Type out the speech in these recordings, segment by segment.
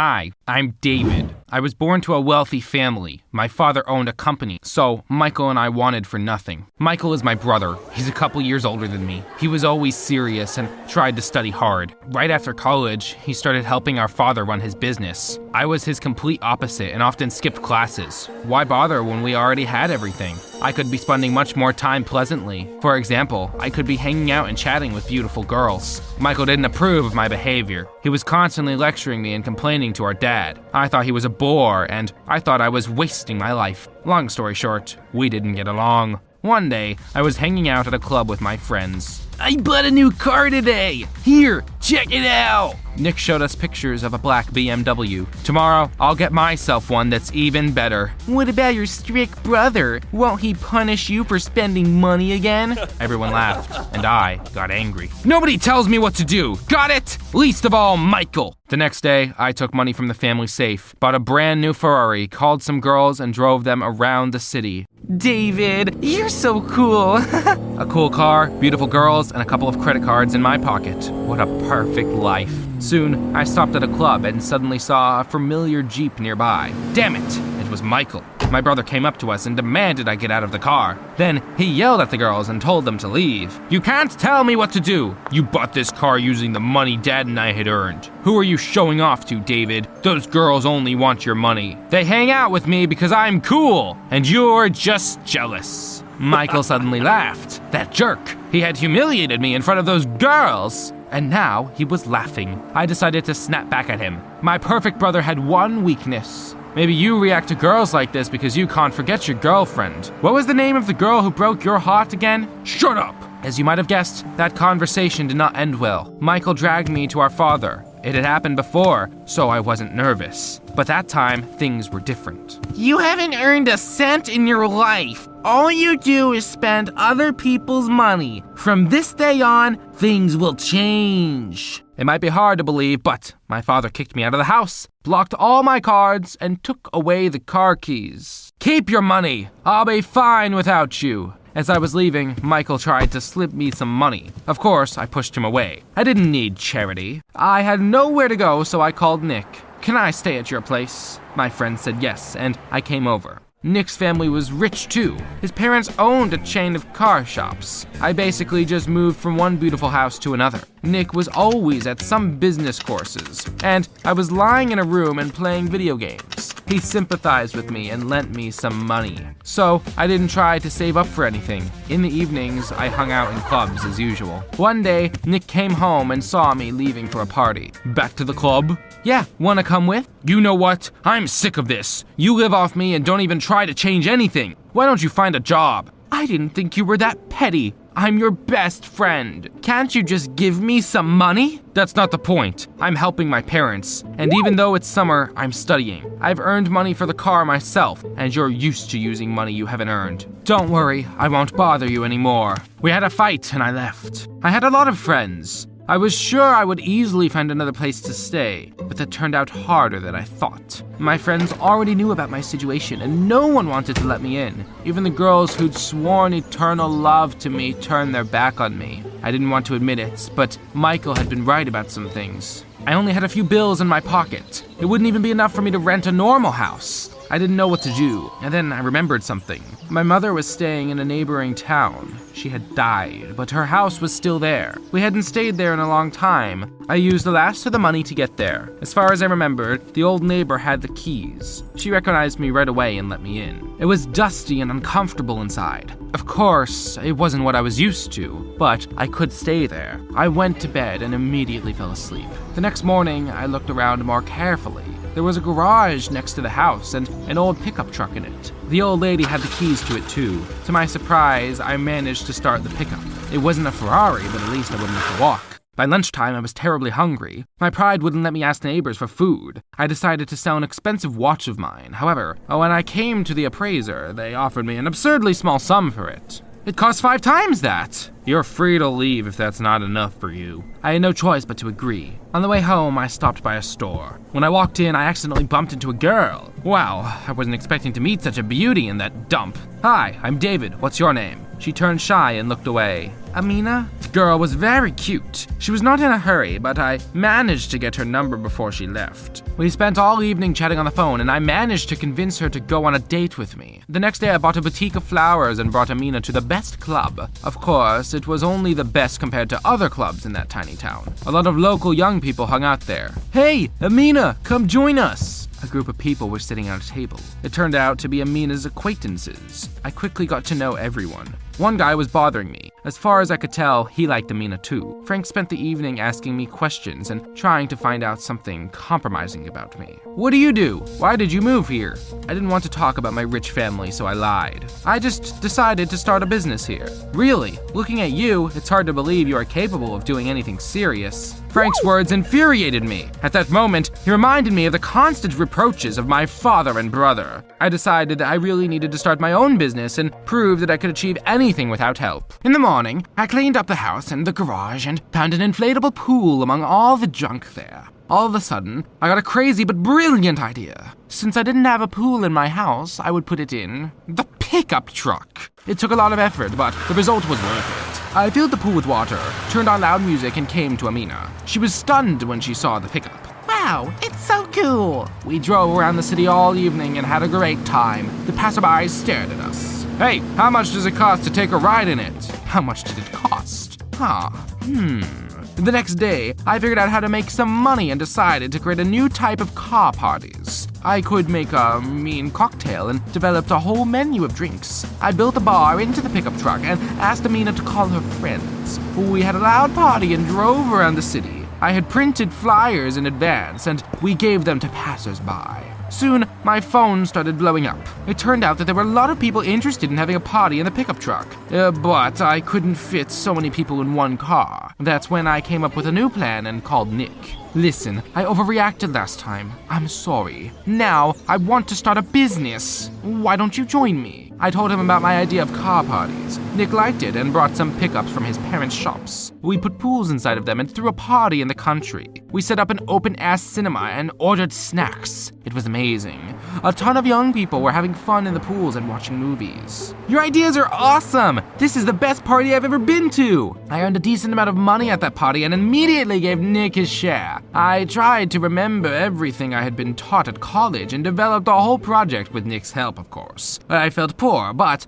Hi, I'm David. I was born to a wealthy family. My father owned a company, so Michael and I wanted for nothing. Michael is my brother. He's a couple years older than me. He was always serious and tried to study hard. Right after college, he started helping our father run his business. I was his complete opposite and often skipped classes. Why bother when we already had everything? I could be spending much more time pleasantly. For example, I could be hanging out and chatting with beautiful girls. Michael didn't approve of my behavior. He was constantly lecturing me and complaining to our dad. I thought he was a bore, and I thought I was wasting my life. Long story short, we didn't get along. One day, I was hanging out at a club with my friends. I bought a new car today! Here, check it out! Nick showed us pictures of a black BMW. Tomorrow, I'll get myself one that's even better. What about your strict brother? Won't he punish you for spending money again? Everyone laughed, and I got angry. Nobody tells me what to do, got it? Least of all, Michael. The next day, I took money from the family safe, bought a brand new Ferrari, called some girls, and drove them around the city. David, you're so cool. A cool car, beautiful girls, and a couple of credit cards in my pocket. What a perfect life. Soon, I stopped at a club and suddenly saw a familiar Jeep nearby. Damn it, it was Michael. My brother came up to us and demanded I get out of the car. Then, he yelled at the girls and told them to leave. You can't tell me what to do. You bought this car using the money Dad and I had earned. Who are you showing off to, David? Those girls only want your money. They hang out with me because I'm cool, and you're just jealous. Michael suddenly laughed. That jerk. He had humiliated me in front of those girls. And now he was laughing. I decided to snap back at him. My perfect brother had one weakness. Maybe you react to girls like this because you can't forget your girlfriend. What was the name of the girl who broke your heart again? Shut up! As you might have guessed, that conversation did not end well. Michael dragged me to our father. It had happened before, so I wasn't nervous. But that time, things were different. You haven't earned a cent in your life. All you do is spend other people's money. From this day on, things will change. It might be hard to believe, but my father kicked me out of the house, blocked all my cards, and took away the car keys. Keep your money. I'll be fine without you. As I was leaving, Michael tried to slip me some money. Of course, I pushed him away. I didn't need charity. I had nowhere to go, so I called Nick. Can I stay at your place? My friend said yes, and I came over. Nick's family was rich too. His parents owned a chain of car shops. I basically just moved from one beautiful house to another. Nick was always at some business courses, and I was lying in a room and playing video games. He sympathized with me and lent me some money. So I didn't try to save up for anything. In the evenings, I hung out in clubs as usual. One day, Nick came home and saw me leaving for a party. Back to the club? Yeah, wanna come with? You know what? I'm sick of this. You live off me and don't even try to change anything. Why don't you find a job? I didn't think you were that petty. I'm your best friend. Can't you just give me some money? That's not the point. I'm helping my parents, and even though it's summer, I'm studying. I've earned money for the car myself, and you're used to using money you haven't earned. Don't worry, I won't bother you anymore. We had a fight and I left. I had a lot of friends. I was sure I would easily find another place to stay, but that turned out harder than I thought. My friends already knew about my situation, and no one wanted to let me in. Even the girls who'd sworn eternal love to me turned their back on me. I didn't want to admit it, but Michael had been right about some things. I only had a few bills in my pocket. It wouldn't even be enough for me to rent a normal house. I didn't know what to do, and then I remembered something. My mother was staying in a neighboring town. She had died, but her house was still there. We hadn't stayed there in a long time. I used the last of the money to get there. As far as I remembered, the old neighbor had the keys. She recognized me right away and let me in. It was dusty and uncomfortable inside. Of course, it wasn't what I was used to, but I could stay there. I went to bed and immediately fell asleep. The next morning, I looked around more carefully. There was a garage next to the house and an old pickup truck in it. The old lady had the keys to it too. To my surprise, I managed to start the pickup. It wasn't a Ferrari, but at least I wouldn't have to walk. By lunchtime, I was terribly hungry. My pride wouldn't let me ask neighbors for food. I decided to sell an expensive watch of mine. However, when I came to the appraiser, they offered me an absurdly small sum for it. It cost 5 times that. You're free to leave if that's not enough for you. I had no choice but to agree. On the way home, I stopped by a store. When I walked in, I accidentally bumped into a girl. Wow, I wasn't expecting to meet such a beauty in that dump. Hi, I'm David. What's your name? She turned shy and looked away. Amina? The girl was very cute. She was not in a hurry, but I managed to get her number before she left. We spent all evening chatting on the phone, and I managed to convince her to go on a date with me. The next day I bought a bouquet of flowers and brought Amina to the best club. Of course, it was only the best compared to other clubs in that tiny town. A lot of local young people hung out there. Hey, Amina, come join us! A group of people were sitting at a table. It turned out to be Amina's acquaintances. I quickly got to know everyone. One guy was bothering me. As far as I could tell, he liked Amina too. Frank spent the evening asking me questions and trying to find out something compromising about me. What do you do? Why did you move here? I didn't want to talk about my rich family, so I lied. I just decided to start a business here. Really? Looking at you, it's hard to believe you are capable of doing anything serious. Frank's words infuriated me. At that moment, he reminded me of the constant reproaches of my father and brother. I decided that I really needed to start my own business and prove that I could achieve anything without help. In the morning, I cleaned up the house and the garage and found an inflatable pool among all the junk there. All of a sudden, I got a crazy but brilliant idea. Since I didn't have a pool in my house, I would put it in the pickup truck. It took a lot of effort, but the result was worth it. I filled the pool with water, turned on loud music, and came to Amina. She was stunned when she saw the pickup. Wow, it's so cool! We drove around the city all evening and had a great time. The passerbys stared at us. Hey, how much does it cost to take a ride in it? How much did it cost? The next day, I figured out how to make some money and decided to create a new type of car parties. I could make a mean cocktail and developed a whole menu of drinks. I built a bar into the pickup truck and asked Amina to call her friends. We had a loud party and drove around the city. I had printed flyers in advance and we gave them to passers-by. Soon, my phone started blowing up. It turned out that there were a lot of people interested in having a party in the pickup truck. But I couldn't fit so many people in one car. That's when I came up with a new plan and called Nick. Listen, I overreacted last time. I'm sorry. Now, I want to start a business. Why don't you join me? I told him about my idea of car parties. Nick liked it and brought some pickups from his parents' shops. We put pools inside of them and threw a party in the country. We set up an open-air cinema and ordered snacks. It was amazing. A ton of young people were having fun in the pools and watching movies. Your ideas are awesome! This is the best party I've ever been to! I earned a decent amount of money at that party and immediately gave Nick his share. I tried to remember everything I had been taught at college and developed a whole project with Nick's help, of course. I felt poor, but,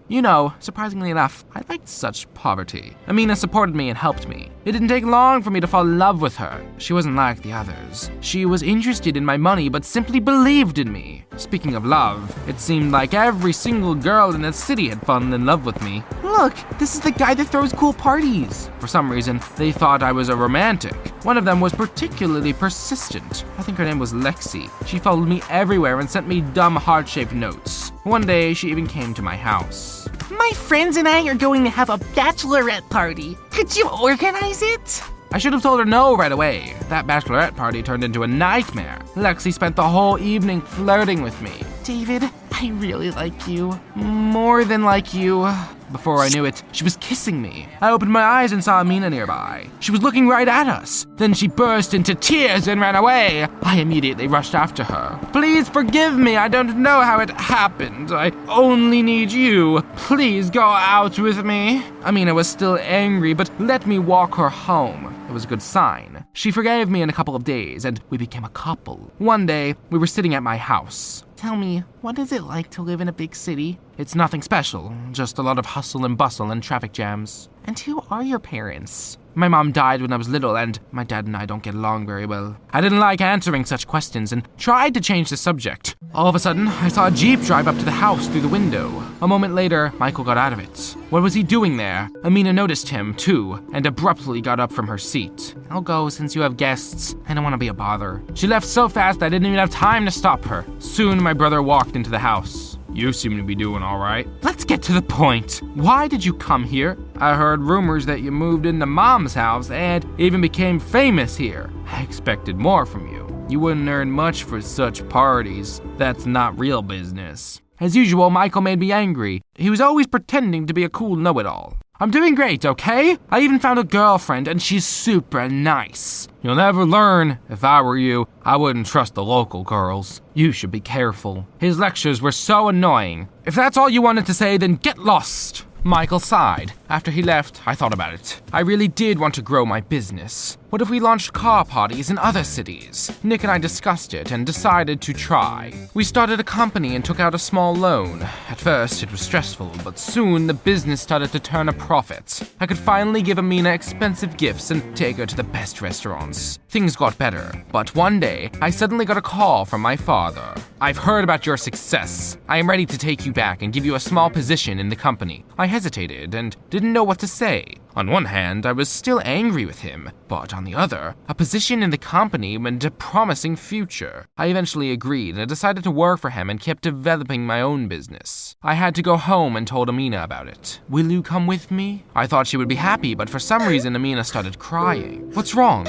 surprisingly enough, I liked such poverty. Amina supported me and helped me. It didn't take long for me to fall in love with her. She wasn't like the others. She was interested in my money, but simply believed in me. Speaking of love, it seemed like every single girl in the city had fallen in love with me. Look, this is the guy that throws cool parties. For some reason, they thought I was a romantic. One of them was particularly persistent. I think her name was Lexi. She followed me everywhere and sent me dumb heart-shaped notes. One day, she even came to my house. My friends and I are going to have a bachelorette party. Could you organize it? I should have told her no right away. That bachelorette party turned into a nightmare. Lexi spent the whole evening flirting with me. David, I really like you. More than like you. Before I knew it, she was kissing me. I opened my eyes and saw Amina nearby. She was looking right at us. Then she burst into tears and ran away. I immediately rushed after her. Please forgive me. I don't know how it happened. I only need you. Please go out with me. Amina was still angry, but let me walk her home. It was a good sign. She forgave me in a couple of days, and we became a couple. One day, we were sitting at my house. Tell me, what is it like to live in a big city? It's nothing special, just a lot of hustle and bustle and traffic jams. And who are your parents? My mom died when I was little, and my dad and I don't get along very well. I didn't like answering such questions and tried to change the subject. All of a sudden, I saw a Jeep drive up to the house through the window. A moment later, Michael got out of it. What was he doing there? Amina noticed him, too, and abruptly got up from her seat. I'll go since you have guests. I don't want to be a bother. She left so fast I didn't even have time to stop her. Soon, my brother walked into the house. You seem to be doing all right. Let's get to the point. Why did you come here? I heard rumors that you moved into Mom's house and even became famous here. I expected more from you. You wouldn't earn much for such parties. That's not real business. As usual, Michael made me angry. He was always pretending to be a cool know-it-all. I'm doing great, okay? I even found a girlfriend, and she's super nice. You'll never learn. If I were you, I wouldn't trust the local girls. You should be careful. His lectures were so annoying. If that's all you wanted to say, then get lost. Michael sighed. After he left, I thought about it. I really did want to grow my business. What if we launched car parties in other cities? Nick and I discussed it and decided to try. We started a company and took out a small loan. At first, it was stressful, but soon the business started to turn a profit. I could finally give Amina expensive gifts and take her to the best restaurants. Things got better, but one day, I suddenly got a call from my father. "I've heard about your success. I am ready to take you back and give you a small position in the company." I hesitated and didn't know what to say. On one hand, I was still angry with him, but on the other, a position in the company meant a promising future. I eventually agreed and decided to work for him and kept developing my own business. I had to go home and told Amina about it. "Will you come with me?" I thought she would be happy, but for some reason Amina started crying. "What's wrong?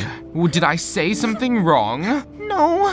Did I say something wrong?" No,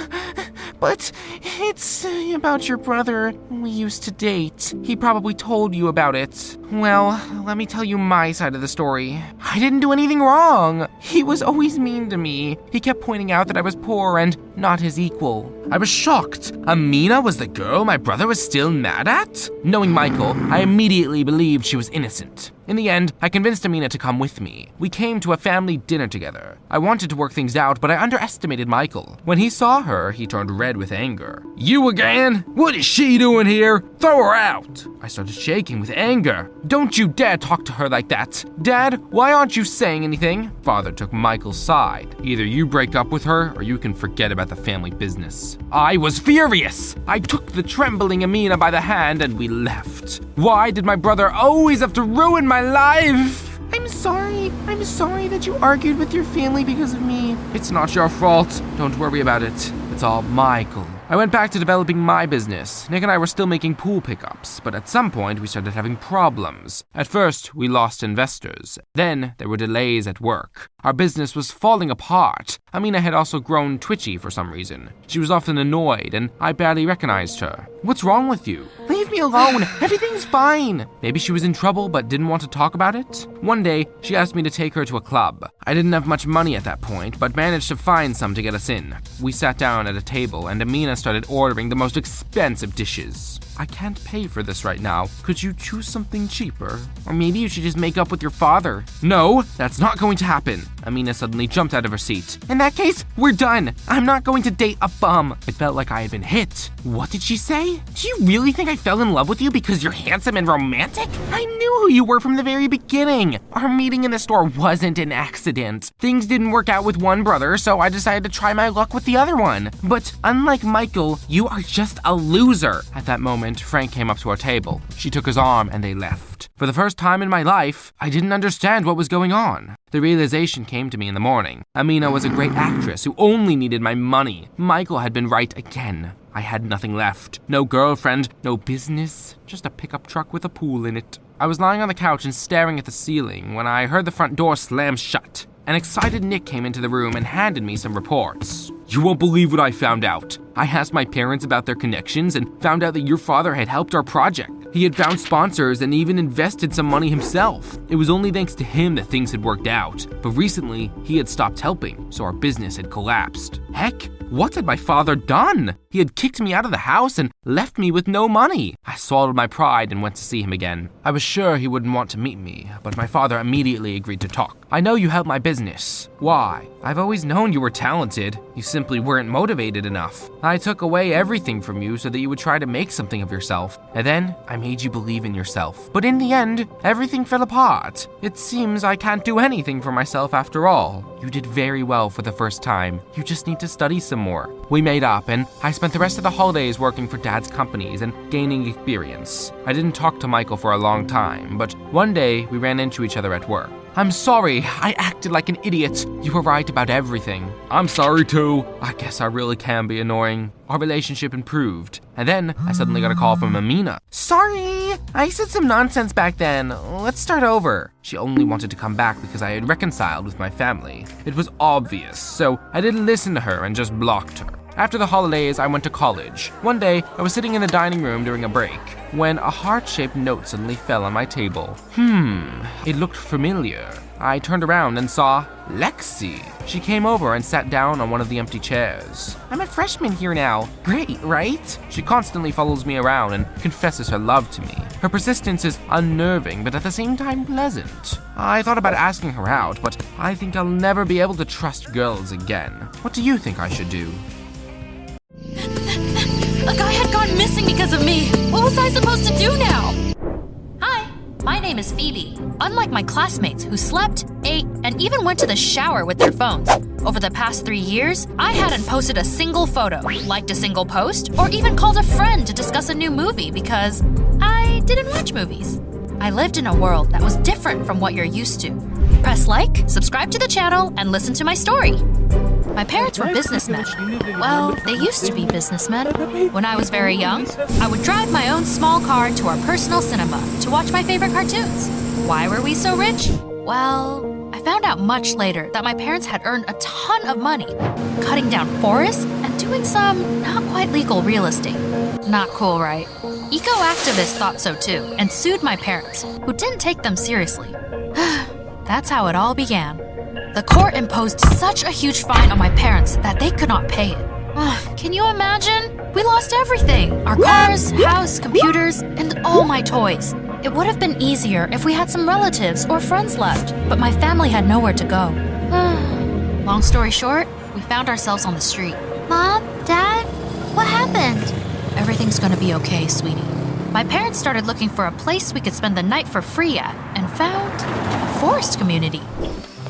but it's about your brother. We used to date. He probably told you about it. Well, let me tell you my side of the story. I didn't do anything wrong. He was always mean to me. He kept pointing out that I was poor and not his equal. I was shocked. Amina was the girl my brother was still mad at? Knowing Michael, I immediately believed she was innocent. In the end, I convinced Amina to come with me. We came to a family dinner together. I wanted to work things out, but I underestimated Michael. When he saw her, he turned red with anger. "You again? What is she doing here? Throw her out!" I started shaking with anger. "Don't you dare talk to her like that. Dad, why aren't you saying anything?" Father took Michael's side. "Either you break up with her, or you can forget about the family business." I was furious. I took the trembling Amina by the hand and we left. Why did my brother always have to ruin my life? I'm sorry that you argued with your family because of me. It's not your fault. Don't worry about it. It's all Michael. I went back to developing my business. Nick and I were still making pool pickups, but at some point we started having problems. At first, we lost investors. Then there were delays at work. Our business was falling apart. Amina had also grown twitchy for some reason. She was often annoyed, and I barely recognized her. "What's wrong with you?" Leave me alone. Everything's fine. Maybe she was in trouble but didn't want to talk about it? One day, she asked me to take her to a club. I didn't have much money at that point, but managed to find some to get us in. We sat down at a table, and Amina started ordering the most expensive dishes. "I can't pay for this right now. Could you choose something cheaper? Or maybe you should just make up with your father." "No, that's not going to happen." Amina suddenly jumped out of her seat. "In that case, we're done. I'm not going to date a bum." It felt like I had been hit. What did she say? Do you really think I fell in love with you because you're handsome and romantic? I knew who you were from the very beginning. Our meeting in the store wasn't an accident. Things didn't work out with one brother, so I decided to try my luck with the other one. But unlike Michael, you are just a loser." At that moment, Frank came up to our table. She took his arm and they left. For the first time in my life, I didn't understand what was going on. The realization came to me in the morning. Amina was a great actress who only needed my money. Michael had been right again. I had nothing left. No girlfriend, no business, just a pickup truck with a pool in it. I was lying on the couch and staring at the ceiling when I heard the front door slam shut. An excited Nick came into the room and handed me some reports. "You won't believe what I found out. I asked my parents about their connections and found out that your father had helped our project. He had found sponsors and even invested some money himself. It was only thanks to him that things had worked out. But recently, he had stopped helping, so our business had collapsed. Heck, what had my father done? He had kicked me out of the house and left me with no money." I swallowed my pride and went to see him again. I was sure he wouldn't want to meet me, but my father immediately agreed to talk. "I know you helped my business." "Why?" "I've always known you were talented. You simply weren't motivated enough. I took away everything from you so that you would try to make something of yourself. And then I made you believe in yourself. But in the end, everything fell apart. It seems I can't do anything for myself after all. You did very well for the first time. You just need to study some more." We made up, and I spent the rest of the holidays working for Dad's companies and gaining experience. I didn't talk to Michael for a long time, but one day we ran into each other at work. "I'm sorry, I acted like an idiot. You were right about everything." "I'm sorry too. I guess I really can be annoying." Our relationship improved, and then I suddenly got a call from Amina. "Sorry, I said some nonsense back then. Let's start over." She only wanted to come back because I had reconciled with my family. It was obvious, so I didn't listen to her and just blocked her. After the holidays, I went to college. One day, I was sitting in the dining room during a break when a heart-shaped note suddenly fell on my table. It looked familiar. I turned around and saw Lexi. She came over and sat down on one of the empty chairs. "I'm a freshman here now. Great, right?" She constantly follows me around and confesses her love to me. Her persistence is unnerving, but at the same time pleasant. I thought about asking her out, but I think I'll never be able to trust girls again. What do you think I should do? A guy had gone missing because of me. What was I supposed to do now? Hi, my name is Phoebe. Unlike my classmates who slept, ate, and even went to the shower with their phones, over the past 3 years, I hadn't posted a single photo, liked a single post, or even called a friend to discuss a new movie because I didn't watch movies. I lived in a world that was different from what you're used to. Press like, subscribe to the channel, and listen to my story. My parents were businessmen. Well, they used to be businessmen. When I was very young, I would drive my own small car to our personal cinema to watch my favorite cartoons. Why were we so rich? Well, I found out much later that my parents had earned a ton of money, cutting down forests and doing some not quite legal real estate. Not cool, right? Eco-activists thought so too and sued my parents, who didn't take them seriously. That's how it all began. The court imposed such a huge fine on my parents that they could not pay it. Can you imagine? We lost everything. Our cars, house, computers, and all my toys. It would have been easier if we had some relatives or friends left, but my family had nowhere to go. Long story short, we found ourselves on the street. Mom? Dad? What happened? Everything's gonna be okay, sweetie. My parents started looking for a place we could spend the night for free at and found a forest community.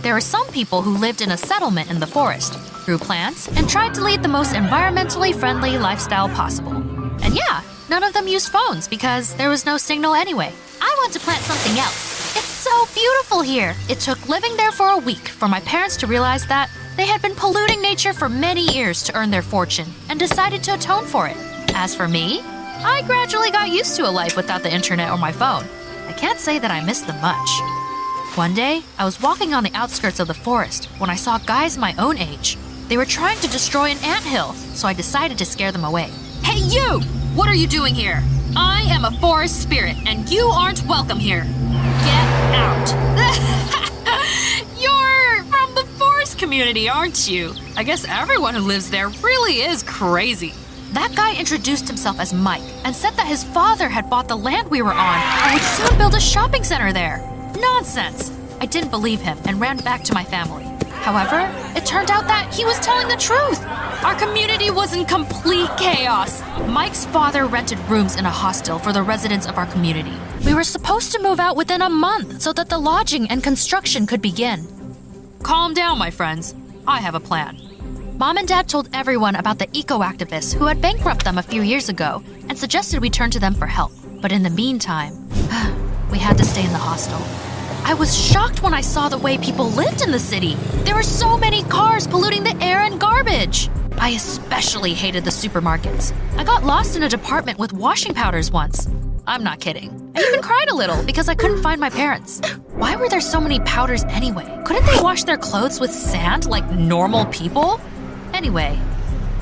There were some people who lived in a settlement in the forest, grew plants, and tried to lead the most environmentally friendly lifestyle possible. And yeah, none of them used phones because there was no signal anyway. I want to plant something else. It's so beautiful here. It took living there for a week for my parents to realize that they had been polluting nature for many years to earn their fortune and decided to atone for it. As for me, I gradually got used to a life without the internet or my phone. I can't say that I missed them much. One day, I was walking on the outskirts of the forest when I saw guys my own age. They were trying to destroy an anthill, so I decided to scare them away. Hey you! What are you doing here? I am a forest spirit, and you aren't welcome here. Get out. You're from the forest community, aren't you? I guess everyone who lives there really is crazy. That guy introduced himself as Mike and said that his father had bought the land we were on and would soon build a shopping center there. Nonsense! I didn't believe him and ran back to my family. However, it turned out that he was telling the truth. Our community was in complete chaos. Mike's father rented rooms in a hostel for the residents of our community. We were supposed to move out within a month so that the lodging and construction could begin. Calm down, my friends. I have a plan. Mom and Dad told everyone about the eco-activists who had bankrupted them a few years ago and suggested we turn to them for help. But in the meantime, we had to stay in the hostel. I was shocked when I saw the way people lived in the city. There were so many cars polluting the air and garbage. I especially hated the supermarkets. I got lost in a department with washing powders once. I'm not kidding. I even cried a little because I couldn't find my parents. Why were there so many powders anyway? Couldn't they wash their clothes with sand like normal people? Anyway,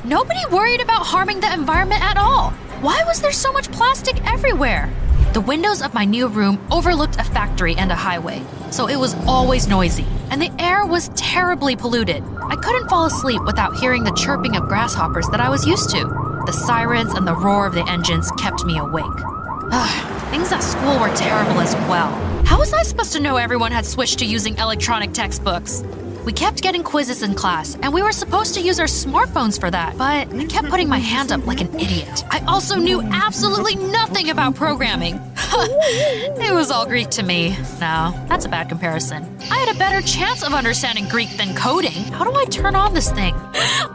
nobody worried about harming the environment at all. Why was there so much plastic everywhere? The windows of my new room overlooked a factory and a highway, so it was always noisy, and the air was terribly polluted. I couldn't fall asleep without hearing the chirping of grasshoppers that I was used to. The sirens and the roar of the engines kept me awake. Things at school were terrible as well. How was I supposed to know everyone had switched to using electronic textbooks? We kept getting quizzes in class, and we were supposed to use our smartphones for that, but I kept putting my hand up like an idiot. I also knew absolutely nothing about programming. It was all Greek to me. No, that's a bad comparison. I had a better chance of understanding Greek than coding. How do I turn on this thing?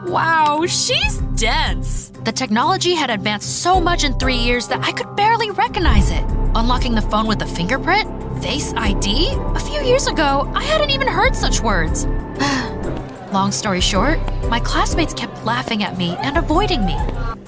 Wow, she's dense. The technology had advanced so much in 3 years that I could barely recognize it. Unlocking the phone with a fingerprint? Face ID? A few years ago, I hadn't even heard such words. Long story short, my classmates kept laughing at me and avoiding me.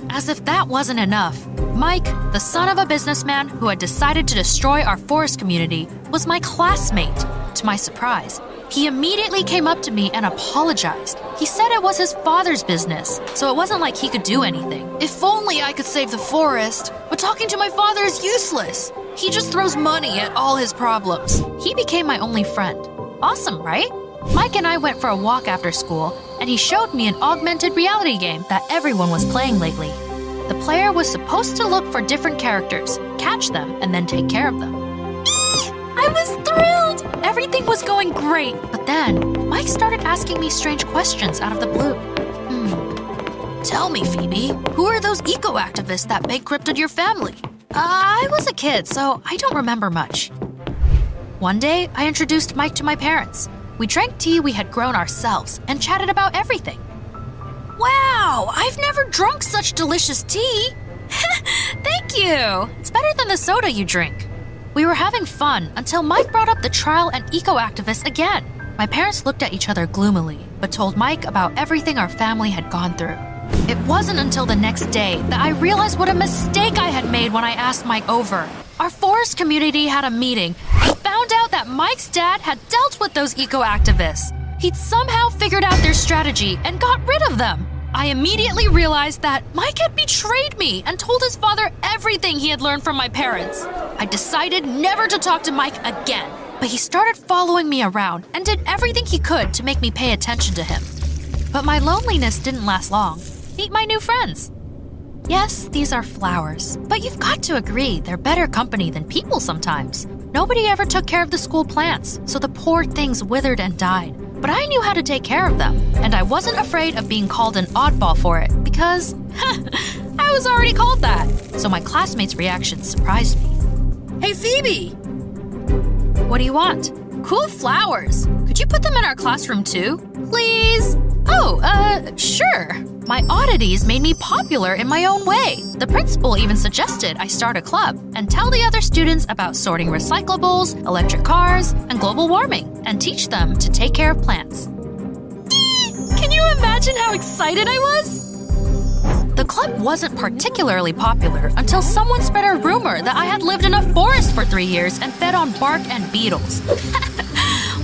As if that wasn't enough, Mike, the son of a businessman who had decided to destroy our forest community, was my classmate. To my surprise, He immediately came up to me and apologized. He said it was his father's business, so it wasn't like he could do anything. If only I could save the forest, but talking to my father is useless. He just throws money at all his problems. He became my only friend. Awesome, right? Mike and I went for a walk after school, and he showed me an augmented reality game that everyone was playing lately. The player was supposed to look for different characters, catch them, and then take care of them. I was thrilled! Everything was going great, but then Mike started asking me strange questions out of the blue. Tell me, Phoebe, who are those eco-activists that bankrupted your family? I was a kid, so I don't remember much. One day, I introduced Mike to my parents. We drank tea we had grown ourselves and chatted about everything. Wow, I've never drunk such delicious tea. Thank you. It's better than the soda you drink. We were having fun until Mike brought up the trial and eco-activists again. My parents looked at each other gloomily, but told Mike about everything our family had gone through. It wasn't until the next day that I realized what a mistake I had made when I asked Mike over. Our forest community had a meeting. I found out that Mike's dad had dealt with those eco-activists. He'd somehow figured out their strategy and got rid of them. I immediately realized that Mike had betrayed me and told his father everything he had learned from my parents. I decided never to talk to Mike again, but he started following me around and did everything he could to make me pay attention to him. But my loneliness didn't last long. Meet my new friends. Yes, these are flowers, but you've got to agree they're better company than people sometimes. Nobody ever took care of the school plants, so the poor things withered and died. But I knew how to take care of them, and I wasn't afraid of being called an oddball for it because, I was already called that. So my classmates' reactions surprised me. Hey, Phoebe! What do you want? Cool flowers. Could you put them in our classroom too? Please? Oh, sure. My oddities made me popular in my own way. The principal even suggested I start a club and tell the other students about sorting recyclables, electric cars, and global warming, and teach them to take care of plants. Can you imagine how excited I was? The club wasn't particularly popular until someone spread a rumor that I had lived in a forest for 3 years and fed on bark and beetles.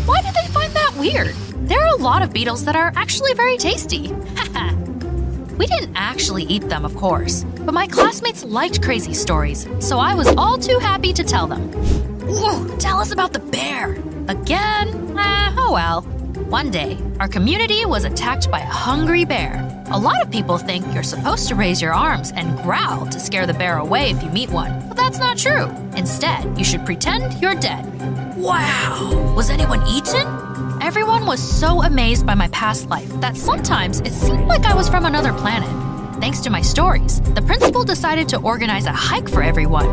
Why did they find that weird? There are a lot of beetles that are actually very tasty. We didn't actually eat them, of course, but my classmates liked crazy stories, so I was all too happy to tell them. Ooh, tell us about the bear. Again? Oh well. One day, our community was attacked by a hungry bear. A lot of people think you're supposed to raise your arms and growl to scare the bear away if you meet one, but that's not true. Instead, you should pretend you're dead. Wow! Was anyone eaten? Everyone was so amazed by my past life that sometimes it seemed like I was from another planet. Thanks to my stories, the principal decided to organize a hike for everyone.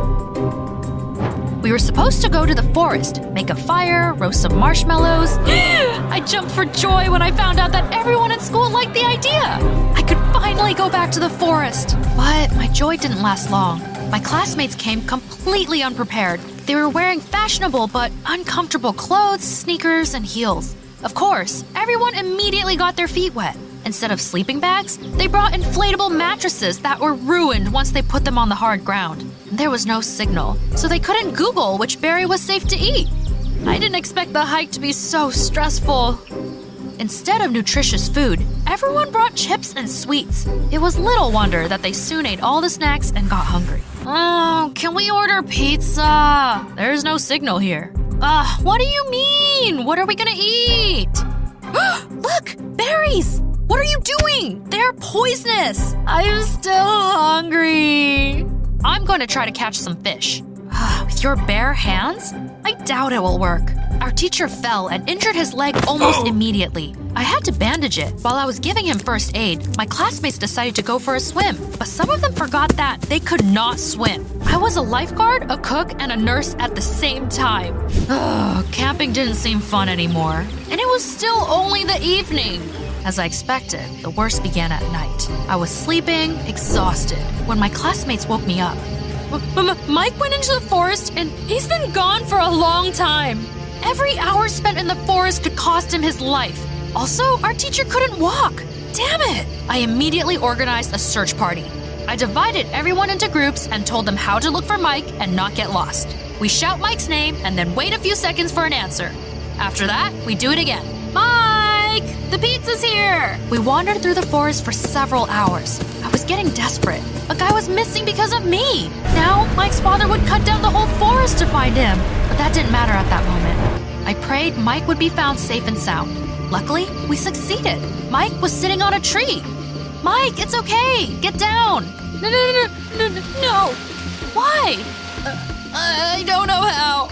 We were supposed to go to the forest, make a fire, roast some marshmallows. I jumped for joy when I found out that everyone in school liked the idea. I could finally go back to the forest. But my joy didn't last long. My classmates came completely unprepared. They were wearing fashionable but uncomfortable clothes, sneakers, and heels. Of course, everyone immediately got their feet wet. Instead of sleeping bags, they brought inflatable mattresses that were ruined once they put them on the hard ground. There was no signal, so they couldn't Google which berry was safe to eat. I didn't expect the hike to be so stressful. Instead of nutritious food, everyone brought chips and sweets. It was little wonder that they soon ate all the snacks and got hungry. Oh, can we order pizza? There's no signal here. What do you mean? What are we gonna eat? Look, berries! What are you doing? They're poisonous! I'm still hungry. I'm going to try to catch some fish. With your bare hands? I doubt it will work. Our teacher fell and injured his leg almost immediately. I had to bandage it. While I was giving him first aid, my classmates decided to go for a swim, but some of them forgot that they could not swim. I was a lifeguard, a cook, and a nurse at the same time. Camping didn't seem fun anymore, and it was still only the evening. As I expected, the worst began at night. I was sleeping, exhausted, when my classmates woke me up. Mike went into the forest, and he's been gone for a long time. Every hour spent in the forest could cost him his life. Also, our teacher couldn't walk. Damn it! I immediately organized a search party. I divided everyone into groups and told them how to look for Mike and not get lost. We shout Mike's name and then wait a few seconds for an answer. After that, we do it again. Mike! The pizza's here! We wandered through the forest for several hours. I was getting desperate. A guy was missing because of me. Now, Mike's father would cut down the whole forest to find him. But that didn't matter at that moment. I prayed Mike would be found safe and sound. Luckily, we succeeded. Mike was sitting on a tree. Mike, it's okay. Get down. No. Why? I don't know how.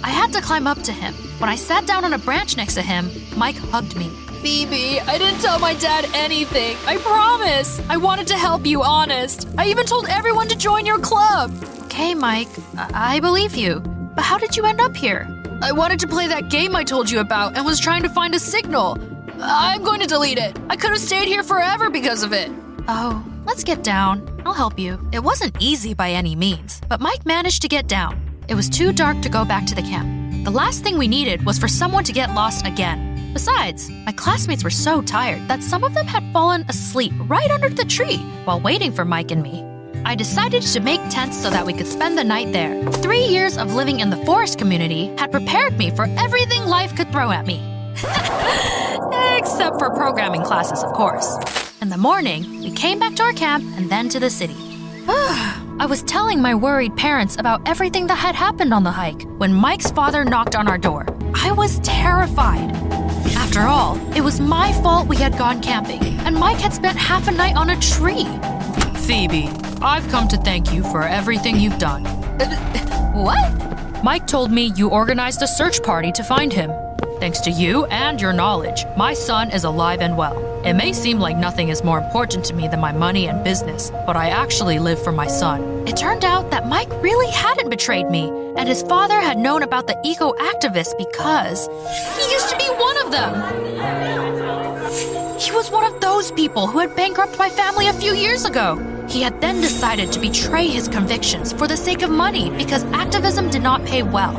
I had to climb up to him. When I sat down on a branch next to him, Mike hugged me. Phoebe, I didn't tell my dad anything. I promise. I wanted to help you, honest. I even told everyone to join your club. Okay, Mike, I believe you. But how did you end up here? I wanted to play that game I told you about and was trying to find a signal. I'm going to delete it. I could have stayed here forever because of it. Oh, let's get down. I'll help you. It wasn't easy by any means, but Mike managed to get down. It was too dark to go back to the camp. The last thing we needed was for someone to get lost again. Besides, my classmates were so tired that some of them had fallen asleep right under the tree while waiting for Mike and me. I decided to make tents so that we could spend the night there. 3 years of living in the forest community had prepared me for everything life could throw at me. Except for programming classes, of course. In the morning, we came back to our camp and then to the city. I was telling my worried parents about everything that had happened on the hike when Mike's father knocked on our door. I was terrified. After all, it was my fault we had gone camping, and Mike had spent half a night on a tree. Phoebe, I've come to thank you for everything you've done. What? Mike told me you organized a search party to find him. Thanks to you and your knowledge, my son is alive and well. It may seem like nothing is more important to me than my money and business, but I actually live for my son. It turned out that Mike really hadn't betrayed me, and his father had known about the eco-activists because he used to be one of them. He was one of those people who had bankrupted my family a few years ago. He had then decided to betray his convictions for the sake of money because activism did not pay well.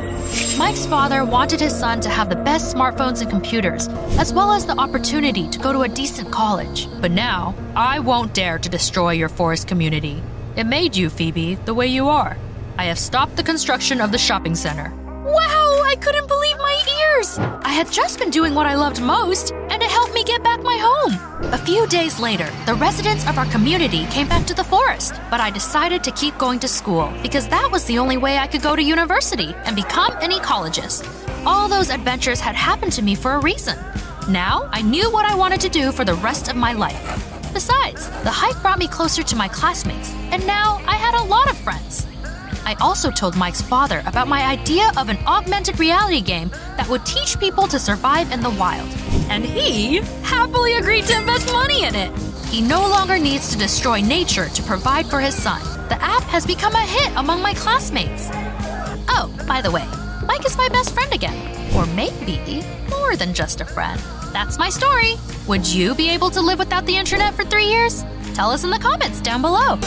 Mike's father wanted his son to have the best smartphones and computers, as well as the opportunity to go to a decent college. But now, I won't dare to destroy your forest community. It made you, Phoebe, the way you are. I have stopped the construction of the shopping center. Wow, I couldn't believe my ears! I had just been doing what I loved most, and it helped me get back my home. A few days later, the residents of our community came back to the forest, but I decided to keep going to school because that was the only way I could go to university and become an ecologist. All those adventures had happened to me for a reason. Now, I knew what I wanted to do for the rest of my life. Besides, the hike brought me closer to my classmates, and now I had a lot of friends. I also told Mike's father about my idea of an augmented reality game that would teach people to survive in the wild. And he happily agreed to invest money in it. He no longer needs to destroy nature to provide for his son. The app has become a hit among my classmates. Oh, by the way, Mike is my best friend again. Or maybe more than just a friend. That's my story. Would you be able to live without the internet for 3 years? Tell us in the comments down below.